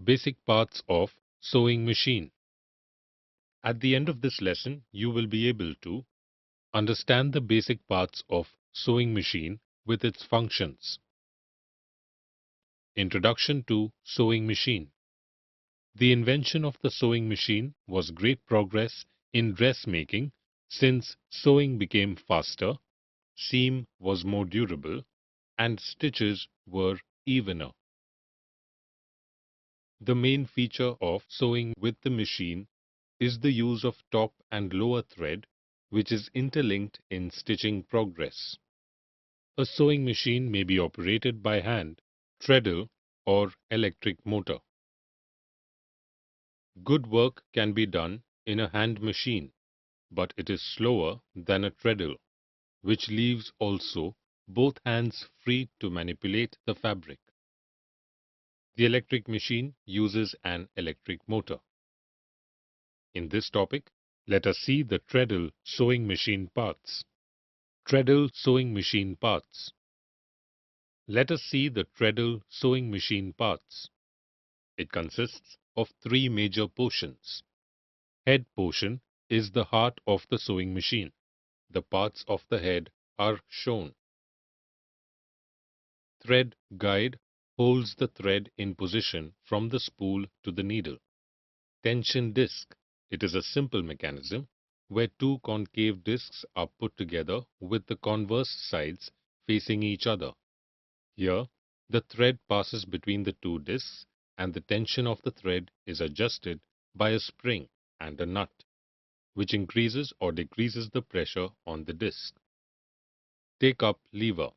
Basic parts of sewing machine. At the end of this lesson, you will be able to understand the basic parts of sewing machine with its functions. Introduction to sewing machine. The invention of the sewing machine was great progress in dressmaking since sewing became faster, seam was more durable, and stitches were evener. The main feature of sewing with the machine is the use of top and lower thread, which is interlinked in stitching progress. A sewing machine may be operated by hand, treadle, or electric motor. Good work can be done in a hand machine, but it is slower than a treadle, which leaves also both hands free to manipulate the fabric. The electric machine uses an electric motor. In this topic, let us see the treadle sewing machine parts. Treadle sewing machine parts. Let us see the treadle sewing machine parts. It consists of three major portions. Head portion is the heart of the sewing machine. The parts of the head are shown. Thread guide holds the thread in position from the spool to the needle. Tension disc. It is a simple mechanism where two concave discs are put together with the converse sides facing each other. Here, the thread passes between the two discs and the tension of the thread is adjusted by a spring and a nut, which increases or decreases the pressure on the disc. Take up lever.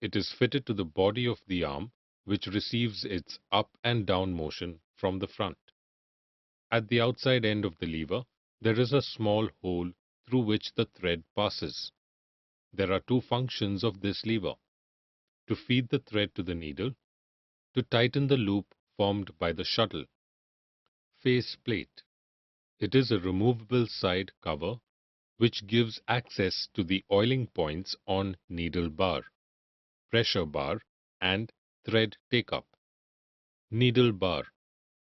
It is fitted to the body of the arm, which receives its up and down motion from the front. At the outside end of the lever, there is a small hole through which the thread passes. There are two functions of this lever: to feed the thread to the needle, to tighten the loop formed by the shuttle. Face plate. It is a removable side cover which gives access to the oiling points on needle bar, pressure bar, and thread take-up. Needle bar.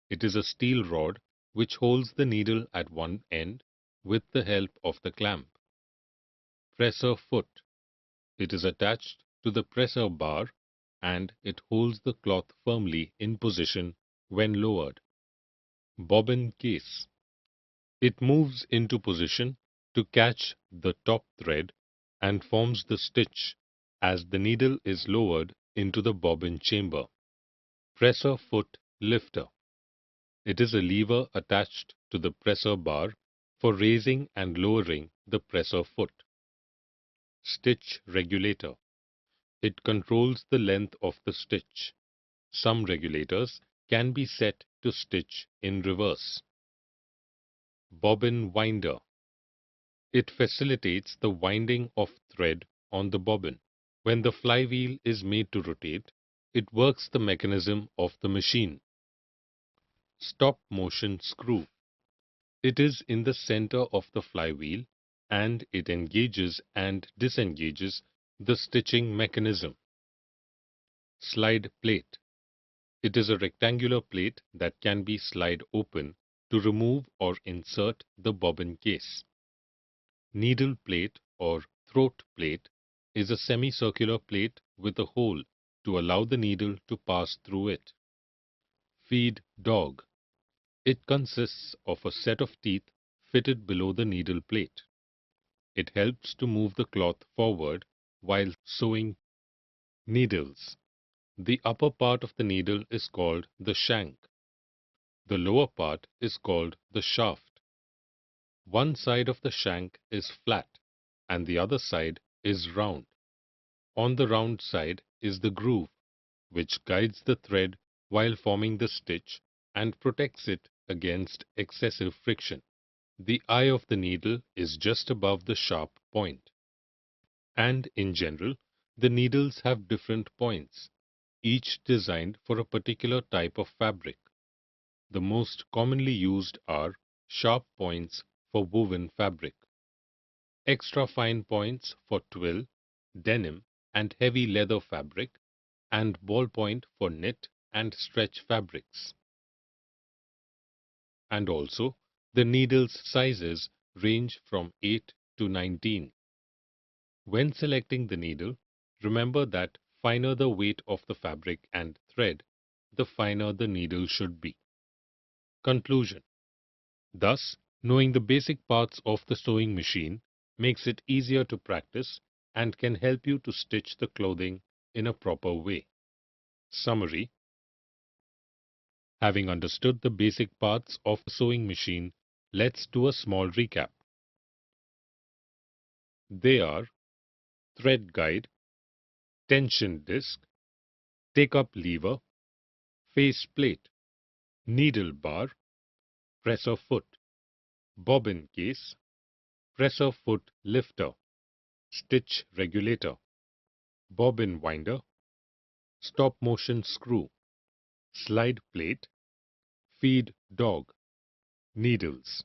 It is a steel rod which holds the needle at one end with the help of the clamp. Presser foot. It is attached to the presser bar and it holds the cloth firmly in position when lowered. Bobbin case. It moves into position to catch the top thread and forms the stitch as the needle is lowered into the bobbin chamber. Presser foot lifter. It is a lever attached to the presser bar for raising and lowering the presser foot. Stitch regulator. It controls the length of the stitch. Some regulators can be set to stitch in reverse. Bobbin winder. It facilitates the winding of thread on the bobbin. When the flywheel is made to rotate, it works the mechanism of the machine. Stop motion screw. It is in the center of the flywheel and it engages and disengages the stitching mechanism. Slide plate. It is a rectangular plate that can be slide open to remove or insert the bobbin case. Needle plate or throat plate is a semicircular plate with a hole to allow the needle to pass through it. Feed dog. It consists of a set of teeth fitted below the needle plate. It helps to move the cloth forward while sewing. Needles. The upper part of the needle is called the shank. The lower part is called the shaft. One side of the shank is flat and the other side is round. On the round side is the groove, which guides the thread while forming the stitch and protects it against excessive friction. The eye of the needle is just above the sharp point. And in general, the needles have different points, each designed for a particular type of fabric. The most commonly used are sharp points for woven fabric, extra fine points for twill, denim, and heavy leather fabric, and ballpoint for knit and stretch fabrics. And also, the needles sizes range from 8 to 19. When selecting the needle, remember that finer the weight of the fabric and thread, the finer the needle should be. Conclusion. Thus, knowing the basic parts of the sewing machine makes it easier to practice and can help you to stitch the clothing in a proper way. Summary. Having understood the basic parts of the sewing machine, let's do a small recap. They are thread guide, tension disc, take-up lever, face plate, needle bar, presser foot, bobbin case, presser foot lifter, stitch regulator, bobbin winder, stop motion screw, slide plate, feed dog, needles.